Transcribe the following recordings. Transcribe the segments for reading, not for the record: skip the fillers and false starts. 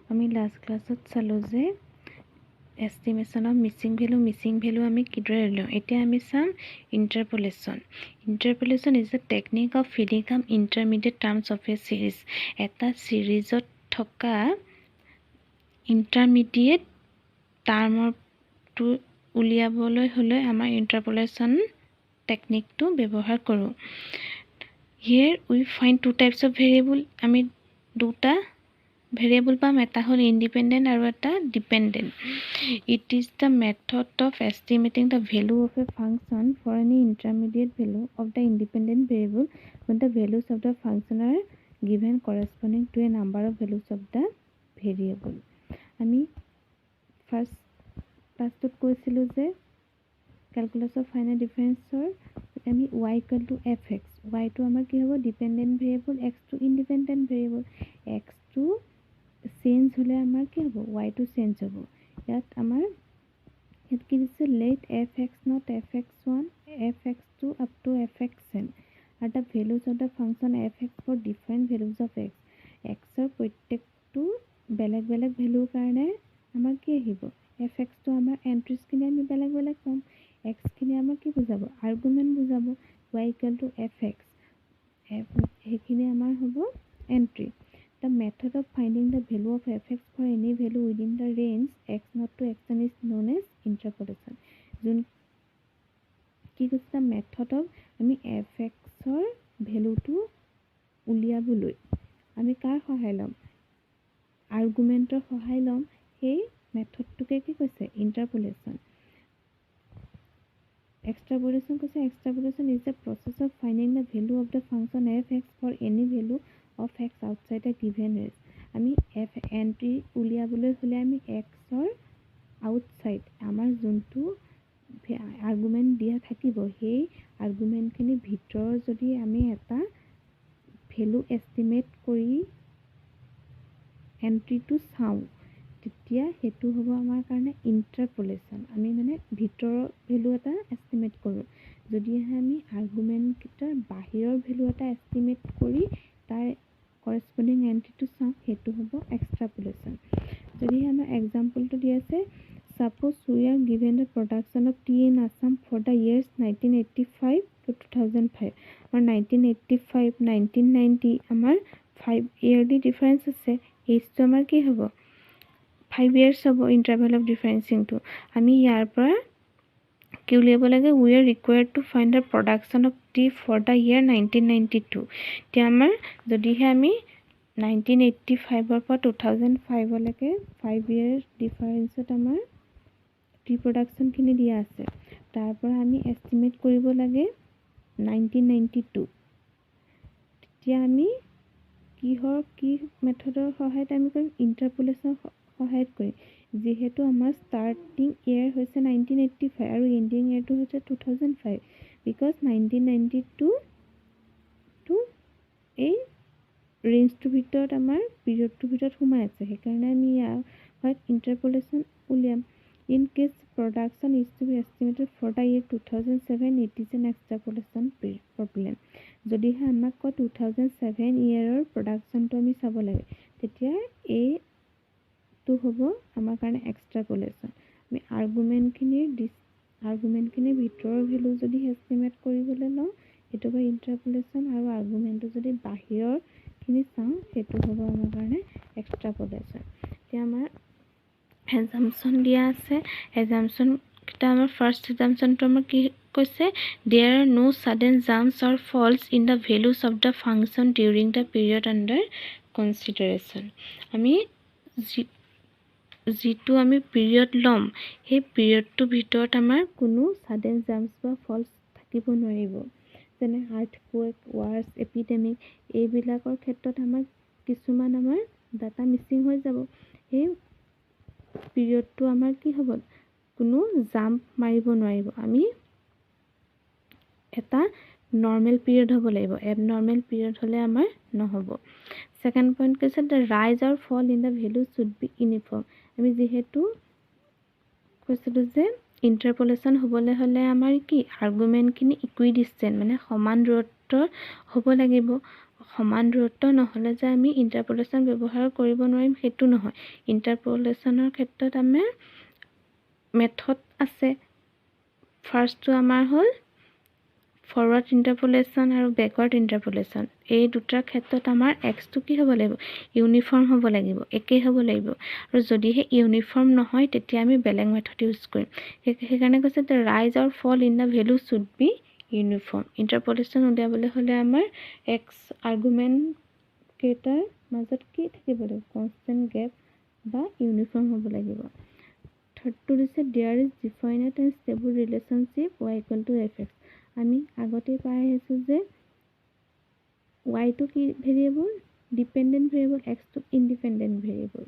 আমি লাষ্ট ক্লাছত চালোঁ যে estimation of missing value আমি কিদৰে লওঁ এতিয়া আমি চাম interpolation is a technique of filling up intermediate terms of a series এটা সিৰিজত থকা intermediate টাৰ্মটো উলিয়াবলৈ হ'লে আমাৰ interpolation টেকনিকটো ব্যৱহাৰ কৰোঁ here we find two types of variable আমি দুটা variable পাম এটা হ'ল independent আৰু এটা dependent it is the method of estimating the value of a function for any intermediate value of the independent variable when the values of the function are given corresponding to a number of values of the variable আমি first ক্লাছটোত কৈছিলো যে calculus of finite differenceৰ আমি y equal to fx y টো আমাৰ কি হ'ব dependent variable x টো independent variable x to change হলে আমাৰ কি হ'ব y টো চেঞ্জ হ'ব ইয়াত আমাৰ ইয়াত কি দিছে let fx not fx1 fx2 up to fxn are the values of the function fx for different values of x x ৰ প্ৰত্যেকটো বেলেগ বেলেগ ভ্যালুৰ কাৰণে আমাৰ কি আহিব fx টো আমাৰ এন্ট্ৰিজ কিনে আমি বেলেগ বেলেগ পাম x কিনে আমাৰ কি বুজাব আৰ্গুমেন্ট বুজাব y equal to fx সেইখিনি আমাৰ হ'ব entry The method of finding the value of fx for any value within the range x not to xn is known as interpolation. যোন কি কৈছে method of আমি fx ৰ ভ্যালুটো উলিয়াবলৈ আমি কাৰ সহায় লম আৰ্গুমেন্টৰ সহায় লম সেই মেথডটোকে কি কৈছে interpolation. Extrapolation is the process of finding the value of the function fx for any value of x outside a given range. আমি f entry উলিয়াবলৈ হলে আমি x ৰ outside আমাৰ যোনটো আৰ্গুমেন্ট দিয়া থাকিব সেই আৰ্গুমেন্টখিনি ভিতৰ যদি আমি এটা ভ্যালু এস্টিমেট কৰি এন্ট্ৰিটো চাওঁ তেতিয়া হেতু হ'ব আমাৰ কাৰণে ইন্টাৰপোলেশন আমি মানে ভিতৰৰ ভ্যালু এটা এস্টিমেট কৰো যদি আমি আৰ্গুমেন্ট কিটাৰ বাহিৰৰ ভ্যালু এটা এস্টিমেট কৰি তাৰ corresponding এন্ট্ৰিটো চাওঁ হেতু হ'ব এক্সট্ৰাপোলেশন যদি আমাৰ এক্সাম্পলটো দি আছে suppose we are given the production of tea in Assam for the years 1985 to 2005 or 1985 1990 আমাৰ 5 yearly difference আছে এইটো আমাৰ কি হ'ব 5 years হ'ব interval of differencing to আমি ইয়াৰ পৰা কি উলিয়াব লাগে we are required to find the production of tea for the year 1992 তে আমাৰ যদিহে আমি 1985 ৰ পৰা 2005 লৈকে 5 years difference আমাৰ tea production খিনি দিয়া আছে তাৰ পৰা আমি এস্টিমেট কৰিব লাগে 1992 তেতিয়া আমি কি মেথডৰ সহায়ত আমি কৰিম ইন্টাৰপোলেশন সহায়ত কৰিম যেহেতু আমাৰ স্টাৰ্টিং ইয়াৰ হৈছে 1985 আৰু এন্ডিং ইয়াৰটো হৈছে 2005 because 1992 টু এই ৰেঞ্জটোৰ ভিতৰত আমাৰ পিৰিয়ডটোৰ ভিতৰত সোমাই আছে সেইকাৰণে আমি ইয়াৰ হয় ইন্টাৰপোলেশন উলিয়াম in case production is to be estimated for the year 2007 it is an extrapolation problem যদিহে আমাক 2007 ইয়াৰৰ প্ৰডাকশনটো আমি চাব লাগে তেতিয়া এই তো হ'ব আমাৰ কাৰণে এক্সট্ৰাপোলেশন আমি আৰ্গুমেন্টখিনিৰ ভিতৰৰ ভ্যালু যদি এস্টিমেট কৰিবলৈ লওঁ এটো বা ইন্টাৰপোলেশন আৰু আৰ্গুমেন্টটো যদি বাহিৰৰ খিনি চাওঁ হেতু হ'ব আমাৰ কাৰণে এক্সট্ৰাপোলেশন এতিয়া আমাৰ assumption দিয়া আছে assumption কিটা আমাৰ ফাৰ্স্ট assumptionটো আমাৰ কি কৈছে there are no sudden jumps or falls in the values of the function during the period under consideration আমি যিটো আমি পিৰিয়ড লম সেই পিৰিয়ডটোৰ ভিতৰত আমাৰ কোনো sudden jumps বা falls থাকিব নোৱাৰিব যেনে earthquake wars epidemic এইবিলাকৰ ক্ষেত্ৰত আমাৰ কিছুমান আমাৰ ডাটা মিসিং হৈ যাব সেই পিৰিয়ডটো আমাৰ কি হ'ব কোনো জাম্প মাৰিব নোৱাৰিব আমি এটা নৰ্মেল পিৰিয়ড হ'ব লাগিব এবনৰ্মেল পিৰিয়ড হলে আমাৰ নহব সেকেন্ড পইণ্ট কৈছে the rise or fall in the value should be uniform আমি যেহেতু কৈছিলো যে ইন্টাৰপোলেশন হ'বলৈ হলে আমাৰ কি আৰ্গুমেন্ট খিনি ইকুইডিস্টেন্ট মানে সমান দূৰত্বৰ হ'ব লাগিব সমান দূৰত্ব নহ'লে যে আমি ইণ্টাৰপোলেশ্যন ব্যৱহাৰ কৰিব নোৱাৰিম সেইটো নহয়। ইণ্টাৰপোলেশ্যনৰ ক্ষেত্ৰত আমাৰ মেথড আছে। ফাৰ্ষ্টটো আমাৰ হ'ল ফৰৱাৰ্ড ইণ্টাৰপোলেশ্যন আৰু বেকৱাৰ্ড ইণ্টাৰপোলেশ্যন। এই দুটাৰ ক্ষেত্ৰত আমাৰ এক্সটো কি হ'ব লাগিব? ইউনিফৰ্ম হ'ব লাগিব, একেই হ'ব লাগিব। আৰু যদিহে ইউনিফৰ্ম নহয় তেতিয়া আমি বেলেগ মেথড ইউজ কৰিম। সেইকাৰণে কৈছে the rise or fall in the value should be uniform. Interpolation উলিয়াবলৈ হ'লে আমাৰ এক্স আৰ্গুমেণ্ট কেইটাৰ মাজত কি থাকিব লাগিব? কনষ্টেণ্ট গেপ বা ইউনিফৰ্ম হ'ব লাগিব। থাৰ্ডটো দিছে there is defined and stable relationship y equal to fx। আমি আগতে পাই আহিছোঁ যে ৱাইটো কি ভেৰিয়েবল? ডিপেণ্ডেণ্ট ভেৰিয়েবল, এক্সটো ইণ্ডিপেণ্ডেণ্ট ভেৰিয়েবল।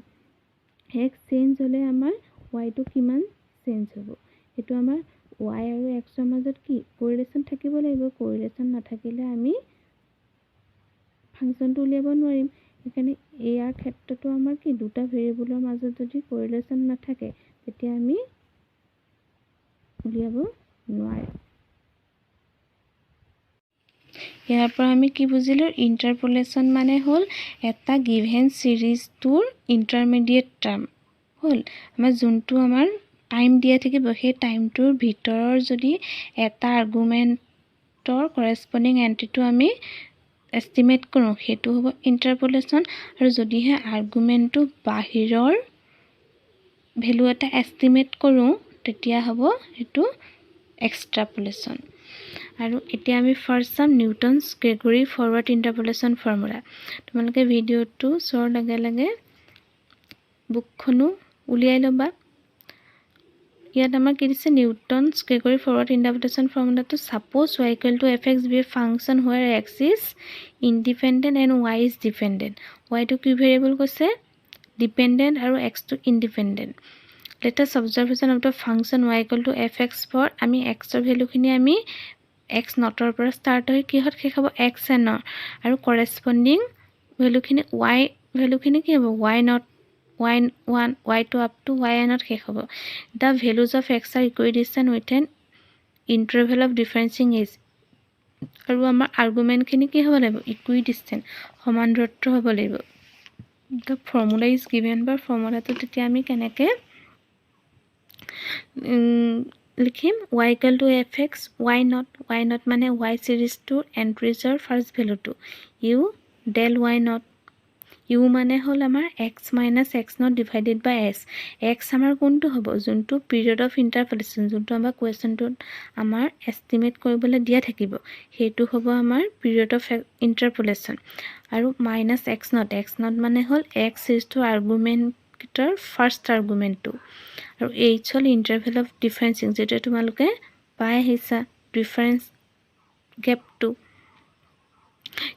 এক্স চেঞ্জ হ'লে আমাৰ ৱাইটো কিমান চেঞ্জ হ'ব? সেইটো আমাৰ ৱাই আৰু এক্সৰ মাজত কি কোৰিলেশ্যন থাকিব লাগিব। কোৰিলেশ্যন নাথাকিলে আমি ফাংচনটো উলিয়াব নোৱাৰিম। সেইকাৰণে ইয়াৰ ক্ষেত্ৰতো আমাৰ কি দুটা ভেৰিয়েবলৰ মাজত যদি কোৰিলেশ্যন নাথাকে তেতিয়া আমি উলিয়াব নোৱাৰিম। ইয়াৰ পৰা আমি কি বুজিলোঁ? ইণ্টাৰপোলেশ্যন মানে হ'ল এটা গিভেন ছিৰিজটোৰ ইণ্টাৰমিডিয়েট টাৰ্ম হ'ল। আমাৰ যোনটো আমাৰ টাইম দিয়া থাকিব সেই টাইমটোৰ ভিতৰৰ যদি এটা আৰ্গুমেণ্টৰ কৰেছপণ্ডিং এণ্ট্ৰিটো আমি এষ্টিমেট কৰোঁ সেইটো হ'ব ইণ্টাৰপোলেশ্যন। আৰু যদিহে আৰ্গুমেণ্টটো বাহিৰৰ ভেলু এটা এষ্টিমেট কৰোঁ তেতিয়া হ'ব সেইটো এক্সট্ৰাপোলেশ্যন। আৰু এতিয়া আমি ফাৰ্ষ্ট চাম Newton's Gregory forward interpolation formula. তোমালোকে ভিডিঅ'টো চোৱাৰ লগে লগে বুকখনো উলিয়াই ল'বা। ইয়াত আমাৰ কি দিছে? নিউটনছ গ্ৰেগৰী ফৰৱাৰ্ড ইণ্টাৰপোলেশ্যন ফৰ্মুলাটো suppose y equal to fx be a function where x is independent and y is dependent. ৱাইটো কি ভেৰিয়েবল কৈছে? ডিপেণ্ডেণ্ট আৰু এক্সটো independent. Let us observation of the function y equal to fx for আমি এক্সৰ ভেলুখিনি আমি x Notre পৰা start হৈ কিহত শেষ হ'ব? এক্স এনৰ। আৰু কৰেছপণ্ডিং ভেলুখিনি ৱাই ভেলুখিনি কি হ'ব? Y naught y1 y2 up to yn শেষ হ'ব। The values of x are equidistant with an interval of differencing h. আৰু আমাৰ আৰ্গুমেণ্টখিনি কি হ'ব লাগিব? ইকুইডিষ্টেণ্ট, সমান দূৰত্ব হ'ব লাগিব। দ্য ফৰ্মুলা ইজ গিভেন বা ফৰ্মুলাটো তেতিয়া আমি কেনেকৈ লিখিম? y equal to fx y naught মানে y ছিৰিজটোৰ এণ্ট্ৰিজৰ ফাৰ্ষ্ট ভেলুটো u del y naught. U মানে হ'ল আমাৰ x minus x naught divided by h. X আমাৰ কোনটো হ'ব? যোনটো পিৰিয়ড অফ ইণ্টাৰপোলেশ্যন, যোনটো আমাৰ কুৱেশ্যনটোত আমাৰ এষ্টিমেট কৰিবলৈ দিয়া থাকিব সেইটো হ'ব আমাৰ পিৰিয়ড অফ ইণ্টাৰপোলেশ্যন। আৰু মাইনাছ এক্স নট মানে হ'ল এক্স ছিৰিজটোৰ আৰ্গুমেণ্টৰ ফাৰ্ষ্ট আৰ্গুমেণ্টটো। আৰু এইচ হ'ল ইণ্টাৰভেল অফ ডিফাৰেঞ্চিং, যিটো তোমালোকে পাই আহিছা ডিফাৰেঞ্চ গেপটো।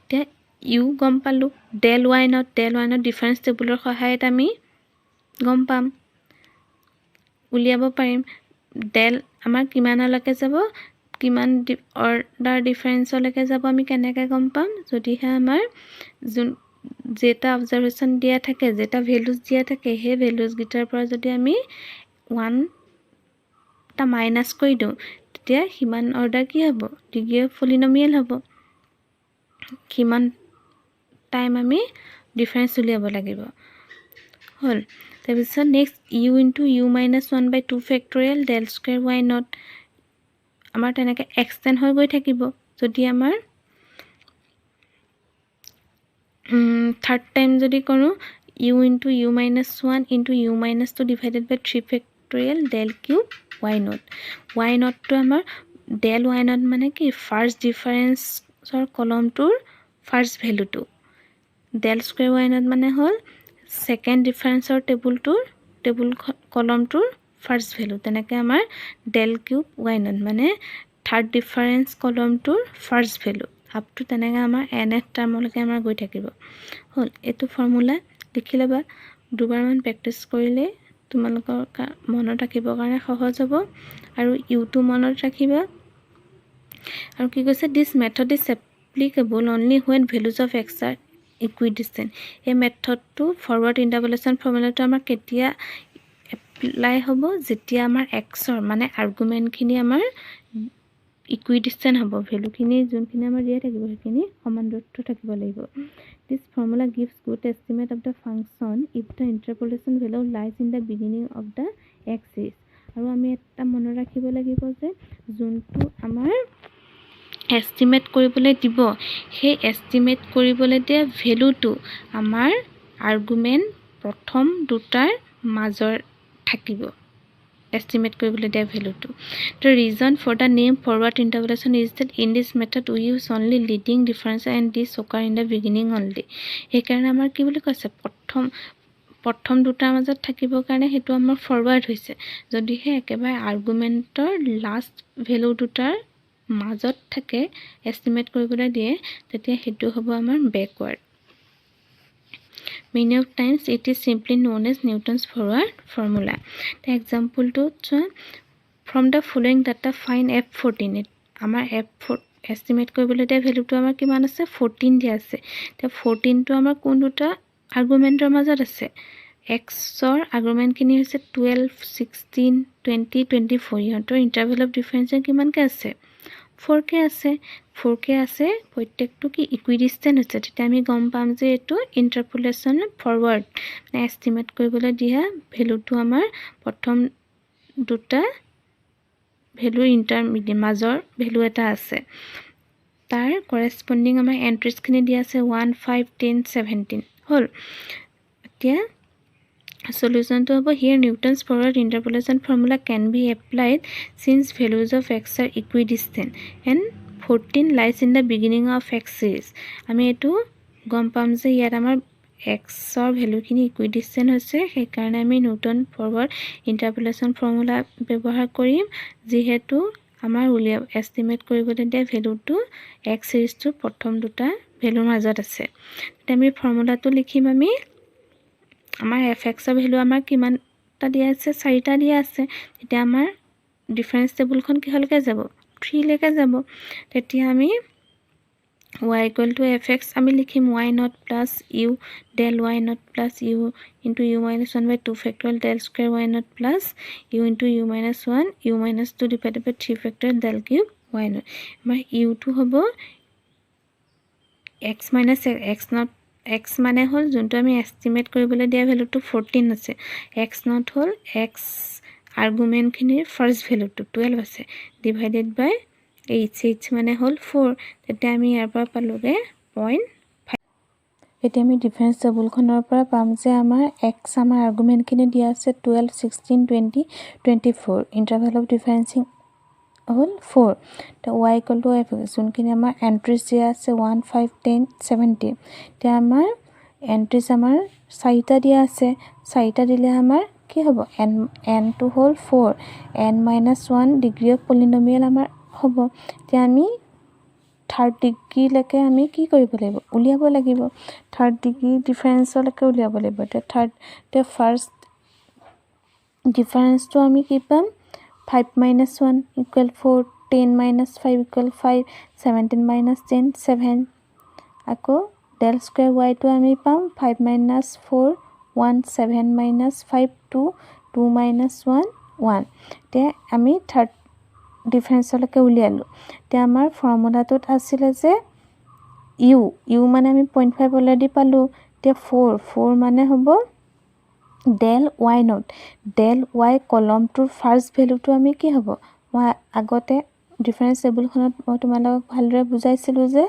এতিয়া ইউ গম পালোঁ, ডেল ৱাই নট ডিফাৰেঞ্চ টেবুলৰ সহায়ত আমি গম পাম, উলিয়াব পাৰিম। ডেল আমাৰ কিমানলৈকে যাব? কিমান অৰ্ডাৰ ডিফাৰেঞ্চলৈকে যাব আমি কেনেকৈ গম পাম? যদিহে আমাৰ যেটা অবজাৰভেশ্যন দিয়া থাকে, যেটা ভেলুজ দিয়া থাকে সেই ভেলুজকেইটাৰ পৰা যদি আমি 1টা মাইনাছ কৰি দিওঁ তেতিয়া সিমান অৰ্ডাৰ কি হ'ব? ডিগ্ৰী অফ পলিনমিয়েল হ'ব। সিমান টাইম আমি ডিফাৰেঞ্চ উলিয়াব লাগিব হ'ল। তাৰপিছত next you into U minus 1/2 factorial del square y naught. আমাৰ তেনেকৈ এক্সটেণ্ড হৈ গৈ থাকিব। যদি আমাৰ থাৰ্ড টাইম যদি কৰোঁ u into U minus 1 into U minus 2 divided by 3 factorial del cube y naught. Y নটটো আমাৰ ডেল ৱাই নট মানে কি? ফাৰ্ষ্ট ডিফাৰেঞ্চৰ কলমটোৰ ফাৰ্ষ্ট ভেলুটো। ডেল স্কুৱেৰ ৱাই নট মানে হ'ল ছেকেণ্ড ডিফাৰেঞ্চৰ টেবুল কলমটোৰ ফাৰ্ষ্ট ভেলু। তেনেকৈ আমাৰ ডেল কিউব ৱাই নট মানে থাৰ্ড ডিফাৰেঞ্চ কলমটোৰ ফাৰ্ষ্ট ভেলু আপ টু তেনেকৈ আমাৰ nth টাৰ্মলৈকে আমাৰ গৈ থাকিব হ'ল। এইটো ফৰ্মুলা লিখি ল'বা। দুবাৰমান প্ৰেক্টিছ কৰিলে তোমালোকৰ মনত ৰাখিবৰ কাৰণে সহজ হ'ব। আৰু ইউটো মনত ৰাখিবা। আৰু কি কৈছে? This method is applicable only when values of x are equidistant. এই মেথডটো ফৰৱাৰ্ড ইণ্টাৰপোলেশ্যন ফৰ্মুলাটো আমাৰ কেতিয়া এপ্লাই হ'ব? যেতিয়া আমাৰ এক্সৰ মানে আৰ্গুমেণ্টখিনি আমাৰ ইকুইডিষ্টেণ্ট হ'ব ভেলুখিনি যোনখিনি আমাৰ দিয়া থাকিব সেইখিনি সমান দূৰত্ব থাকিব লাগিব this formula gives good estimate of the function if the interpolation value lies in the beginning of the axis আৰু আমি এটা মনত ৰাখিব লাগিব যে যোনটো আমাৰ এষ্টিমেট কৰিবলৈ দিব সেই এষ্টিমেট কৰিবলৈ দিয়া ভেলুটো আমাৰ আৰ্গুমেণ্ট প্ৰথম দুটাৰ মাজৰ থাকিব estimate কৰিবলৈ দিয়া ভ্যালুটো the reason for the name forward interpolation is that in this method we use only leading difference and this occur in the beginning only এই কাৰণে আমাৰ কি বুলি কৈছে প্ৰথম দুটাৰ মাজত থাকিবৰ কাৰণে হেতু আমাৰ ফৰৱাৰ্ড হৈছে যদি হে একেবাৰে আৰ্গুমেন্টৰ লাষ্ট ভ্যালু দুটাৰ মাজত থাকে এষ্টিমেট কৰিবলৈ দিয়ে তেতিয়া হেতু হ'ব আমাৰ ব্যাকৱাৰ্ড Many of times it is simply known as Newton's forward formula. The example to from the following data find F14. Our F4 estimate কৰিবলৈ দিয়া value to আমাৰ কিমান আছে 14 দিয়া আছে তে 14 to আমাৰ কোন দুটা আৰ্গুমেন্টৰ মাজত আছে x ৰ আৰ্গুমেন্ট কিনি হৈছে 12 16 20 24 ইহঁতৰ ইন্টাৰভেল অফ ডিফাৰেন্স কিমান কে আছে 4k আছে 4k আছে প্ৰত্যেকটো কি ইকুইডিষ্টেন্ট হৈছে তেতিয়া আমি গম পাম যে এটো ইন্টাৰপোলেশ্যন ফৰৱাৰ্ড মানে এষ্টিমেট কৰিবলৈ দিয়া ভ্যালুটো আমাৰ প্ৰথম দুটা ভ্যালু ইন্টাৰমিডিয়েট মাজৰ ভ্যালু এটা আছে তাৰ কৰেসপন্ডিং আমাৰ এন্ট্ৰিজ খিনি দিয়া আছে 1 5 10 17 হল এতিয়া solution to have here Newton's forward interpolation formula can be applied since values of x are equidistant and 14 lies in the beginning of x series আমি এটো গম পাম যে ইয়াত আমাৰ x ৰ ভ্যালু খিনি ইকুইডিষ্টেন্ট হৈছে সেই কাৰণে আমি নিউটন ফৰৱাৰ্ড ইন্টাৰপোলেশ্যন ফৰ্মুলা ব্যৱহাৰ কৰিম যেহেতু আমাৰ উলিয়া এষ্টিমেট কৰিবলৈ দিয়া ভ্যালুটো x সিৰিজটো প্ৰথম দুটা ভ্যালুৰ মাজত আছে তেতিয়া আমি ফৰ্মুলাটো লিখিম আমি আমাৰ fx ৰ ভ্যালু আমাৰ কিমানটা দিয়া আছে 4টা দিয়া আছে তেতিয়া আমাৰ ডিফাৰেন্স টেবুলখন কি হলকে যাব 3 লৈকে যাব তেতিয়া আমি y equal to fx আমি লিখিম y naught plus u del y naught plus u into u minus 1 by 2 factorial del square y naught plus u into u minus 1 u minus 2 divided by 3 factorial del cube y naught আমাৰ u টো হ'ব x minus x naught x মানে হল যোনটো আমি estimate কৰিবলৈ দিয়া ভ্যালুটো 14 আছে x naught হল x argument খিনিৰ ফাৰ্স্ট ভ্যালুটো 12 আছে ডিভাইডেড বাই h মানে হল 4 তেতিয়া আমি ইয়াৰ পৰা পালোগে 0.5 এতিয়া আমি ডিফাৰেন্স টেবুলখনৰ পৰা পাম যে আমাৰ x আমাৰ আৰ্গুমেন্ট খিনি দিয়া আছে 12 16 20 24 ইন্টাৰভেল অফ ডিফাৰেন্সিং হল 4 তো y equal to f যোনখিনি আমাৰ এন্ট্ৰিজ দিয়া আছে 1 5 10 17 তে আমাৰ এন্ট্ৰিজ আমাৰ 4টা দিয়া আছে 4টা দিলে আমাৰ কি হ'ব n টো হল 4 n - 1 ডিগ্ৰী অফ পলিনোমিয়েল আমাৰ হ'ব তে আমি থাৰ্ড ডিগ্ৰী লৈকে আমি কি কৰিব লাগিব উলিয়াব লাগিব থাৰ্ড ডিগ্ৰী ডিফাৰেন্সলৈকে উলিয়াব লাগিব তে থাৰ্ড তে ফাৰ্স্ট ডিফাৰেন্সটো আমি কি পাম 5 minus 1 equal 4 10 minus 5 equal 5 17 minus 10 7 আকৌ del square y to আমি পাম 5 minus 4 1 7 minus 5 2 2 minus 1 1 তে আমি থাৰ্ড ডিফাৰেন্সলৈকে উলিয়ালো তে আমাৰ ফৰ্মুলাটোত আছিল যে u মানে আমি 0.5 অলৰেডি পালো তে 4 মানে হ'ব del y naught del y কলমটোৰ ফাৰ্স্ট ভ্যালুটো আমি কি হ'ব মই আগতে ডিফাৰেন্স টেবুলখনত মই তোমালোকক ভালদৰে বুজাইছিলো যে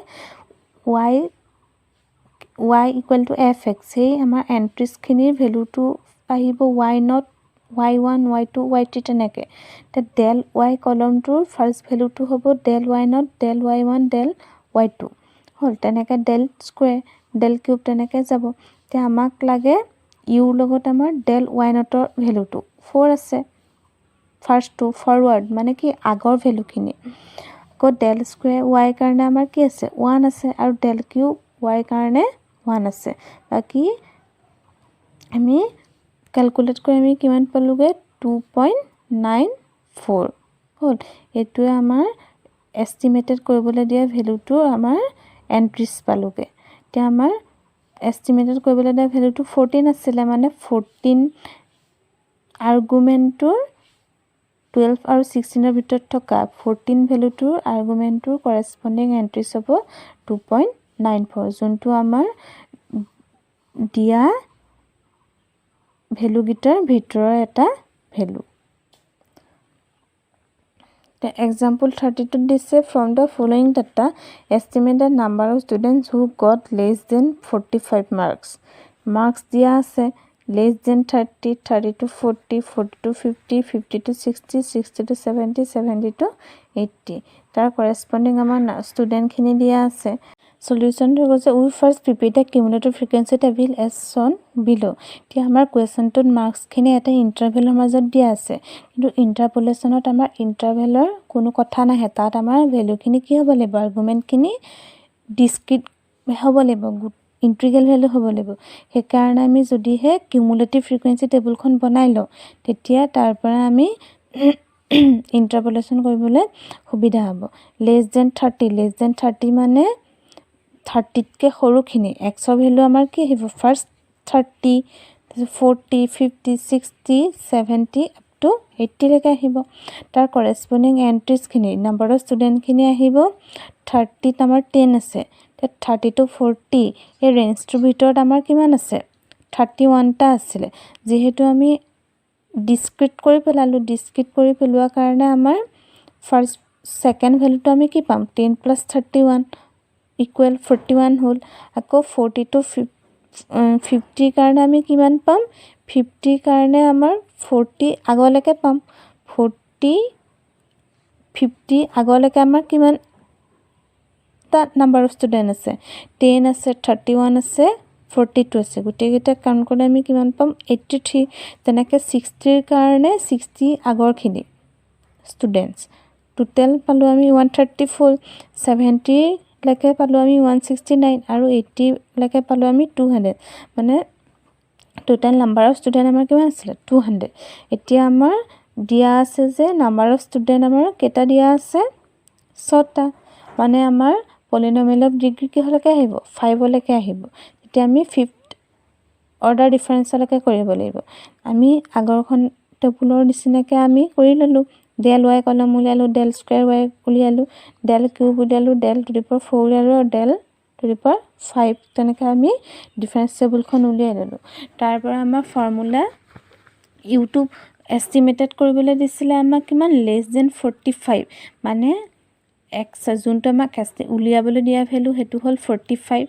y equal to fx এই আমাৰ এন্ট্ৰিজ খিনিৰ ভ্যালুটো আহিব y naught y1 y2 y3 তেনেকে তে del y কলমটোৰ ফাৰ্স্ট ভ্যালুটো হ'ব del y naught del y1 del y2 হল তেনেকে del square del cube তেনেকে যাব তে আমাক লাগে u লগত আমাৰ del y naught ৰ ভ্যালুটো 4 আছে ফাৰ্স্ট টু ফৰৱাৰ্ড মানে কি আগৰ ভ্যালু খিনি কো del square y কাৰণে আমাৰ কি আছে 1 আছে আৰু del cube y কাৰণে 1 আছে বাকি আমি ক্যালকুলেট কৰি আমি কিমান পালোগে 2.94 হল এটোৱে আমাৰ এষ্টিমেটেড কৰিবলৈ দিয়া ভ্যালুটো আমাৰ এন্ট্ৰিজ পালোগে তে আমাৰ এষ্টিমেটেড কৰিবলৈ দিয়া ভ্যালুটো 14 আছিল মানে 14 আৰ্গুমেন্টৰ 12 আৰু 16 ভিতৰত থকা 14 ভ্যালুটোৰ আৰ্গুমেন্টটোৰ কৰেসপন্ডিং এন্ট্ৰিজ হ'ব 2.94 যোনটো আমাৰ দিয়া ভ্যালু গিটাৰ ভিতৰৰ এটা ভ্যালু The example 32 দিছে from the following data estimate the number of students who got less than 45 marks দিয়া আছে less than 30 30 to 40 40 to 50 50 to 60 60 to 70 70 to 80 তাৰ corresponding আমাৰ student খিনি দিয়া আছে solution to was we first prepare the cumulative frequency table as shown below তি আমাৰ question টোত marks খিনি এটা interval ৰ মাজত দিয়া আছে কিন্তু interpolationত আমাৰ intervalৰ কোনো কথা নাহে তাত আমাৰ ভ্যালু খিনি কি হ'ব লাগিব argument খিনি discrete হ'ব লাগিব integral value হ'ব লাগিব হে কাৰণে আমি যদি হে cumulative frequency table খন বনাই লও তেতিয়া তাৰ পৰা আমি interpolation কৰিবলৈ সুবিধা হ'ব less than 30 মানে 30 কে সৰুখিনি x ৰ ভ্যালু আমাৰ কি হ'ব ফাৰ্স্ট 30 40 50 60 70 up to 80 লৈকে আহিব তাৰ কৰেসপন্ডিং এন্ট্ৰিজ খিনি নম্বৰ অফ ষ্টুডেন্ট খিনি আহিব 30 ত আমাৰ 10 আছে 30 to 40 এই ৰেঞ্জটোৰ ভিতৰত আমাৰ কিমান আছে 31 টা আছিল যেহেতু আমি ডিসক্ৰিট কৰি পেলোৱা কাৰণে আমাৰ ফাৰ্স্ট সেকেন্ড ভ্যালুটো আমি কি পাম 10 + 31 equal 41 হল আকৌ 40 to 50 কাৰণে আমি কিমান পাম 50 কাৰণে আমাৰ 40 আগলৈকে পাম 40 50 আগলৈকে আমাৰ কিমান তা নাম্বাৰ অফ ষ্টুডেন্ট আছে 10 আছে 31 আছে 42 আছে গুটেকিটা কাউন্ট কৰিলে আমি কিমান পাম 83 তেনেকে 60 ৰ কাৰণে 60 আগৰখিনি ষ্টুডেন্টস টোটাল পালো আমি 134 70 লৈকে পালো আমি 169 আৰু 80 লৈকে পালো আমি 200 মানে টোটাল নাম্বাৰ অফ ষ্টুডেন্ট আমাৰ কিমান আছিল 200 এতিয়া আমাৰ দিয়া আছে যে নাম্বাৰ অফ ষ্টুডেন্ট আমাৰ কেটা দিয়া আছে 6টা মানে আমাৰ পলিনোমিয়েল অফ ডিগ্ৰী কি হলকে আহিব 5 লৈকে আহিব এতিয়া আমি 5th অৰ্ডাৰ ডিফাৰেন্সলৈকে কৰিব লাগিব আমি আগৰখন টেবুলৰ নিচিনাকে আমি কৰি ললো del y কলম উলিয়ালো del square y উলিয়ালো del cube উলিয়ালো del to the power 4 উলিয়ালো del to the power 5 তেনেকৈ আমি ডিফাৰেন্স টেবুলখন উলিয়াই ললো তাৰ পৰা আমাৰ ফৰ্মুলা ইউটিউব এস্টিমেটেড কৰিবলৈ দিছিলে আমাক কিমান less than 45 মানে x যোনটো আমাক উলিয়াবলৈ দিয়া ভ্যালু হেতু হল 45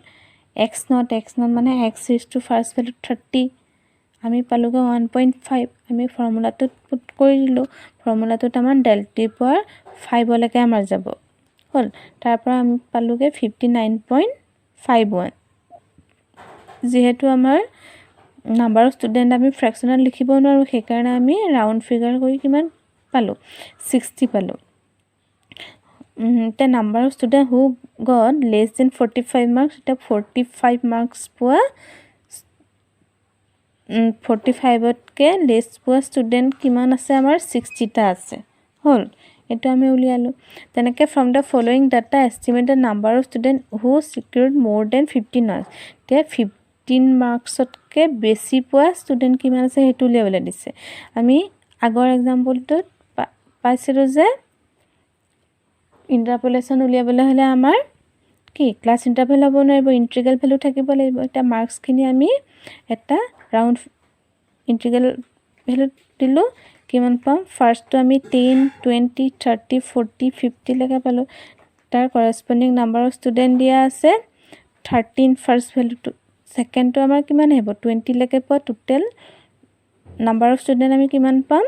x not মানে x is to first value 30 আমি পালোগে 1.5 আমি ফৰ্মুলাটো পুট কৰি দিলো ফৰ্মুলাটোত আমাৰ del to the power 5 লৈকে আমাৰ যাব হল তাৰ পৰা আমি পালোগে 59.51 যেহেতু আমাৰ নাম্বাৰ অফ ষ্টুডেন্ট আমি ফ্ৰেকশনত লিখিব নোৱাৰো সেই কাৰণে আমি ৰাউন্ড ফিগাৰ কৰি কিমান পালো 60 পালো the number of students who got less than 45 marks the 45 marks পোৱা 45 কে লেস পোৱা ষ্টুডেন্ট কিমান আছে আমাৰ 60 টা আছে হল এটো আমি উলিয়ালো তেনেকে from the following data estimate the number of students who secured more than 15 marks তে 15 marks কে বেছি পোৱা ষ্টুডেন্ট কিমান আছে হেতু উলিয়াবলৈ দিছে আমি আগৰ এক্সাম্পলটোত পাইছিলো যে ইন্টাৰপোলেশন উলিয়াবলৈ হলে আমাৰ কি ক্লাস ইন্টাৰভেল হ'ব নোৱাৰিব ইন্টিগ্ৰেল ভ্যালু থাকিব লাগিব এটা মাৰ্কস খিনি আমি এটা ৰাউন্ড ইন্টিগ্ৰেল ভ্যালু দিলো কিমান পাম ফাৰ্স্ট তো আমি 10 20 30 40 50 লৈকে পালো তাৰ কৰেসপন্ডিং নাম্বাৰ অফ ষ্টুডেন্ট দিয়া আছে 13 ফাৰ্স্ট ভ্যালু টু সেকেন্ড তো আমাৰ কিমান হ'ব 20 লৈকে পোৱা টোটাল নাম্বাৰ অফ ষ্টুডেন্ট আমি কিমান পাম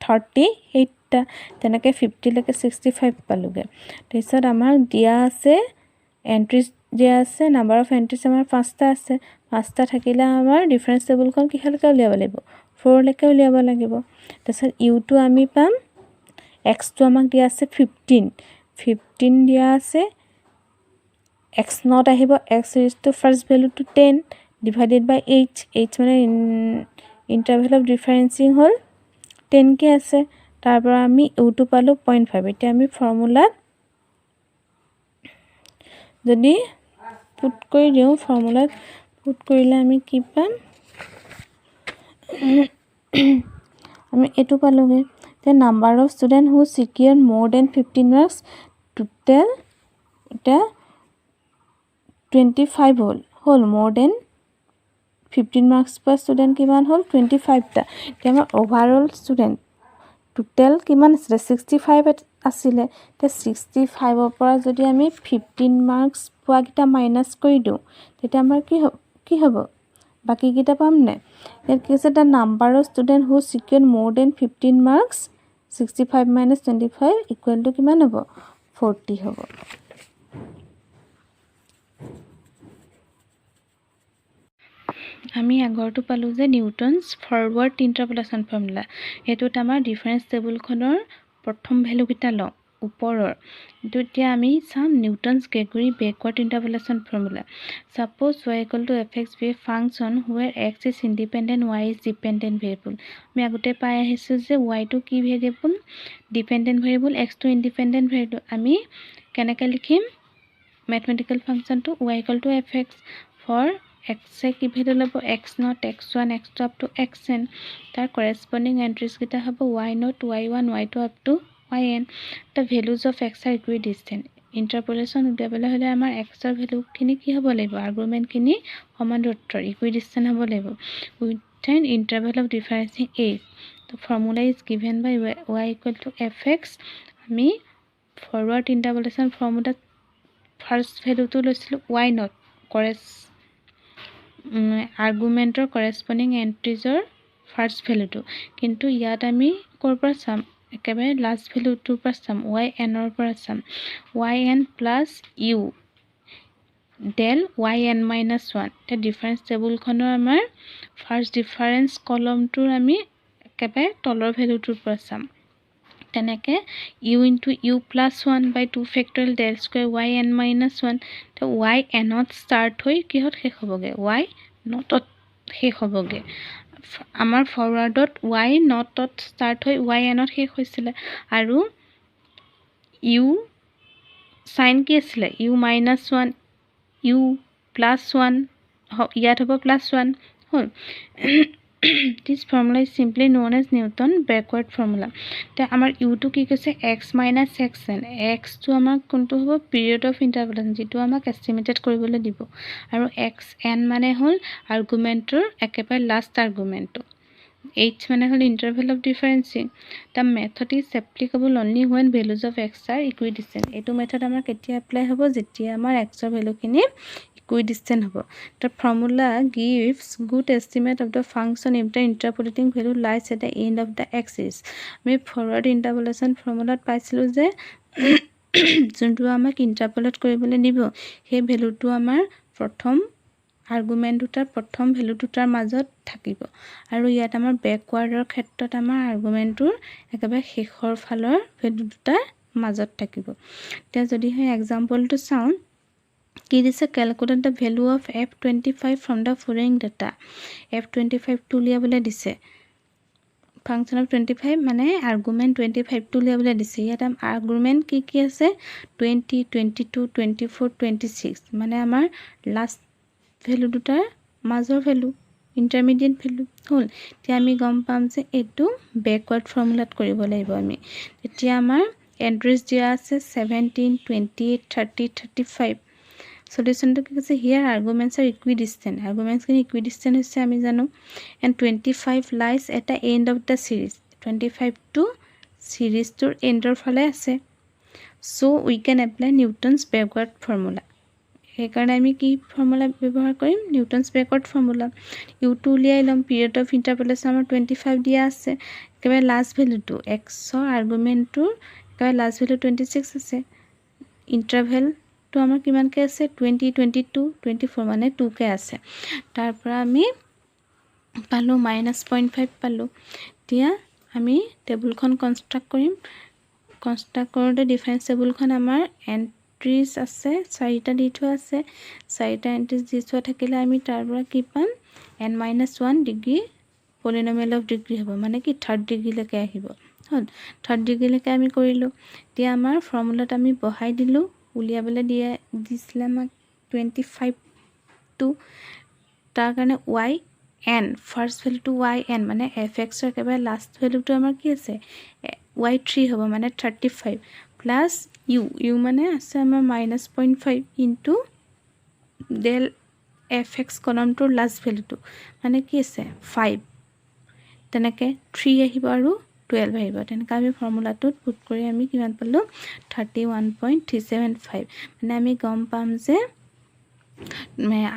38 টা তেনেকে 50 লৈকে 65 পালোগে তাৰপিছত আমাৰ দিয়া আছে এন্ট্ৰিজ দিয়া আছে নাম্বাৰ অফ এন্ট্ৰিজ আমাৰ 5টা আছে 5টা থাকিলে আমাৰ ডিফাৰেন্স টেবুলখন কি হলকে উলিয়াব লাগিব 4 লৈকে উলিয়াব লাগিব তাৰপিছত u টো আমি পাম x টো আমাক দিয়া আছে 15 দিয়া আছে x not আহিব x is to first value to 10 divided by h মানে interval of differencing হল 10 কে আছে তাৰ পৰা আমি u টো পালো 0.5 এতিয়া আমি ফৰ্মুলা যদি পুট কৰি দিও ফৰ্মুলা পুট কৰিলে আমি কি পাম আমি এটো পালোগে the number of students who secured more than 15 marks total এটা 25 হ'ল more than 15 marks per student কিমান হ'ল 25 টা এতিয়া আমাৰ overall student total কিমান আছিল 65 আছিলে তে 65 ৰ পৰা যদি আমি 15 marks পোৱা কিটা মাইনাস কৰি দিও তেতিয়া আমাৰ কি হ'ব বাকি কিটা পাম নে ইয়াত কি আছে the number of student who secured more than 15 marks 65 minus 25 equal to কিমান হ'ব 40 হ'ব আমি আগৰটো পালো যে নিউটনছ ফৰৱাৰ্ড ইন্টাৰপোলেশন ফৰ্মুলা এটোত আমাৰ ডিফাৰেন্স টেবুলখনৰ প্ৰথম ভ্যালু কিটা ল ওপৰৰ এটো এতিয়া আমি চাম Newton's Gregory backward interpolation formula suppose y equal to fx be a function where x is independent y is dependent variable আমি আগতে পাই আহিছো যে y টো কি ভেৰিয়েবল ডিপেন্ডেন্ট ভেৰিয়েবল x টো ইন্ডিপেন্ডেন্ট ভেৰিয়েবল আমি কেনেকৈ লিখিম mathematical function to y equal to fx for x কি ভ্যালু লব x0 x1 x2 up to xn তাৰ corresponding entries কিটা হ'ব y0 y1 y2 up to yn the values of x are equidistant interpolation উলিয়াবলৈ হলে আমাৰ x ৰ value খিনি কি হ'ব লাগিব আৰ্গুমেন্ট খিনি সমান্তৰাল equidistant হ'ব লাগিব with an interval of differencing a the formula is given by y equal to fx আমি forward interpolation formula first value to লৈছিলো y0 argumentor corresponding entries or first value to কিন্তু ইয়াত আমি কৰ পৰা চাম একেবাৰে লাস্ট ভ্যালু টোৰ পৰা চাম yn ৰ পৰা চাম yn plus u del yn minus 1 তে ডিফাৰেন্স টেবুল খনৰ আমাৰ ফাৰ্স্ট ডিফাৰেন্স কলম টোৰ আমি একেবাৰে তলৰ ভ্যালু টোৰ পৰা চাম তেনেকে u into u plus 1 by 2 factorial del square yn minus 1 তো yn ত start হৈ কিহত শেষ হ'বগে y নটত শেষ হ'বগে আমাৰ ফৰৱাৰ্ডত y নটত start হৈ yn ত শেষ হৈছিল আৰু u সাইন কি আছিল u minus 1 u plus 1 ইয়াত হ'ব plus 1 হ'ল this formula is simply known as Newton backward formula তে আমাৰ u টো কি কৈছে x minus xn x টো আমাৰ কোনটো হ'ব period of interpolation যেটো আমাক এস্টিমেটেড কৰিবলৈ দিব আৰু xn মানে হ'ল আৰ্গুমেন্টৰ একেবাৰে লাস্ট আৰ্গুমেন্ট h মানে হ'ল interval of differencing the method is applicable only when values of x are equidistant এটো মেথড আমাৰ কেতিয়া এপ্লাই হ'ব যেতিয়া আমাৰ x ৰ ভ্যালু খিনি equidistant হ'ব the formula gives good estimate of the function if the interpolating value lies at the end of the axis আমি forward interpolation formula পাইছিলো যে যোনটো আমাক ইন্টাৰপোলেট কৰিবলৈ দিব সেই ভ্যালুটো আমাৰ প্ৰথম আৰ্গুমেন্ট দুটাৰ প্ৰথম ভ্যালু দুটাৰ মাজত থাকিব আৰু ইয়াত আমাৰ ব্যাকৱাৰ্ডৰ ক্ষেত্ৰত আমাৰ আৰ্গুমেন্টৰ একেবাৰে শেষৰ ফালৰ ভ্যালু দুটাৰ মাজত থাকিব তে যদি হয় এক্সাম্পলটো চাওঁ কি দিছে calculate the value of f25 from the following data f25 টো উলিয়াবলৈ দিছে function of 25 মানে argument 25 টো উলিয়াবলৈ দিছে ইয়াত argument কি আছে 20 22 24 26 মানে আমাৰ লাস্ট ভ্যালু দুটাৰ মাজৰ ভ্যালু ইন্টাৰমিডিয়েট ভ্যালু হ'ল তে আমি গম পাম যে এটো ব্যাকৱাৰ্ড ফৰ্মুলাত কৰিব লাগিব আমি এতিয়া আমাৰ এন্ট্ৰিজ দিয়া আছে 17 28 30 35 solution to কি আছে here arguments are equidistant arguments can equidistant হৈছে আমি জানো and 25 lies at the end of the series 25 to series to end or ফালে আছে so we can apply Newton's backward formula এই কাৰণে আমি কি ফৰ্মুলা ব্যৱহাৰ কৰিম Newton's backward formula u2 উলিয়াই লম period of interpolation আমাৰ 25 দিয়া আছে একেবাৰে লাস্ট ভ্যালুটো x ৰ আৰ্গুমেন্টৰ একেবাৰে লাস্ট ভ্যালু 26 আছে ইন্টাৰভেল তো আমাৰ কিমান কে আছে 20 22 24 মানে 2 কে আছে তাৰ পৰা আমি পালো -0.5 পালো এতিয়া আমি টেবুলখন কনস্ট্ৰাক্ট কৰিম কনস্ট্ৰাক্ট কৰোতে ডিফাৰেন্স টেবুলখন আমাৰ এন্ট্ৰিজ আছে 4টা দি থোৱা আছে 4টা এন্ট্ৰিজ দি থোৱা থাকিলে আমি তাৰ পৰা কি পাম n-1 ডিগ্ৰী পলিনোমিয়েল অফ ডিগ্ৰী হ'ব মানে কি 3rd ডিগ্ৰী লৈকে আহিব হ'ল 3rd ডিগ্ৰী লৈকে আমি কৰিলো এতিয়া আমাৰ ফৰ্মুলাত আমি বহাই দিলো উলিয়াবলৈ দিছিলে আমাক 25 টো তাৰ কাৰণে y এন ফাৰ্ষ্ট ভেলুটো yn মানে fxৰ একেবাৰে লাষ্ট ভেলুটো আমাৰ কি আছে y3 হ'ব মানে 35 প্লাছ u মানে আছে আমাৰ -0.5 ইনটু ডেল fx কলমটোৰ লাষ্ট ভেলুটো মানে কি আছে 5 তেনেকৈ 3 আহিব আৰু 12 আহিব তেনেকৈ আমি ফৰ্মুলাটোত পুট কৰি আমি কিমান পালোঁ 31.375 মানে আমি গম পাম যে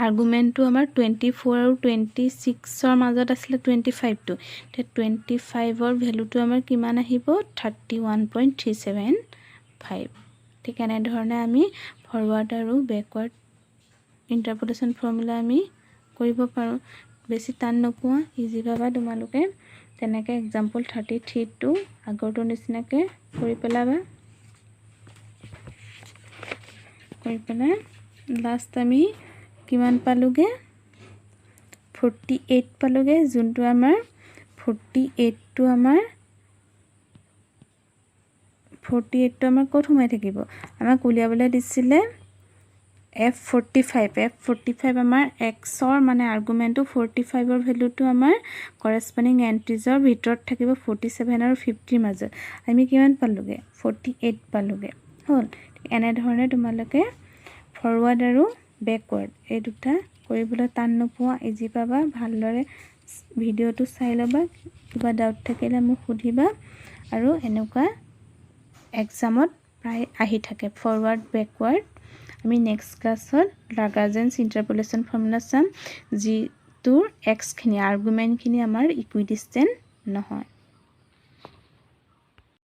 আৰ্গুমেণ্টটো আমাৰ 24 আৰু 26ৰ মাজত আছিলে 25টো তেতিয়া 25ৰ ভেলুটো আমাৰ কিমান আহিব 31.375 ঠিক এনেধৰণে আমি ফৰৱাৰ্ড আৰু বেকৱাৰ্ড ইণ্টাৰপোলেশ্যন ফৰ্মুলা আমি কৰিব পাৰোঁ বেছি টান নোপোৱা ইজি পাবা তোমালোকে তেনেকৈ এক্সাম্পল 33টো আগৰটো নিচিনাকৈ কৰি পেলাবা কৰি পেলাই লাষ্ট আমি কিমান পালোগে 48 পালোগে যোনটো আমাৰ 48টো আমাৰ ক'ত সোমাই থাকিব আমাক উলিয়াবলৈ দিছিলে F45 আমাৰ xৰ মানে আৰ্গুমেণ্টটো 45ৰ ভেলুটো আমাৰ কৰেছপণ্ডিং এণ্ট্ৰিজৰ ভিতৰত থাকিব 47 আৰু 50ৰ মাজত আমি কিমান পালোগে 48 পালোগে হ'ল এনেধৰণে তোমালোকে ফৰৱাৰ্ড আৰু বেকৱাৰ্ড এই দুটা কৰিবলৈ টান নোপোৱা ইজি পাবা ভালদৰে ভিডিঅ'টো চাই ল'বা কিবা ডাউট থাকিলে মোক সুধিবা আৰু এনেকুৱা এক্সামত প্ৰায় আহি থাকে ফৰৱাৰ্ড বেকৱাৰ্ড আমি নেক্সট ক্লাছত লাগ্ৰাঞ্জ ইণ্টাৰপোলেশ্যন ফৰ্মুলা চাম যিটোৰ এক্সখিনি আৰ্গুমেণ্টখিনি আমাৰ ইকুইডিষ্টেণ্ট নহয়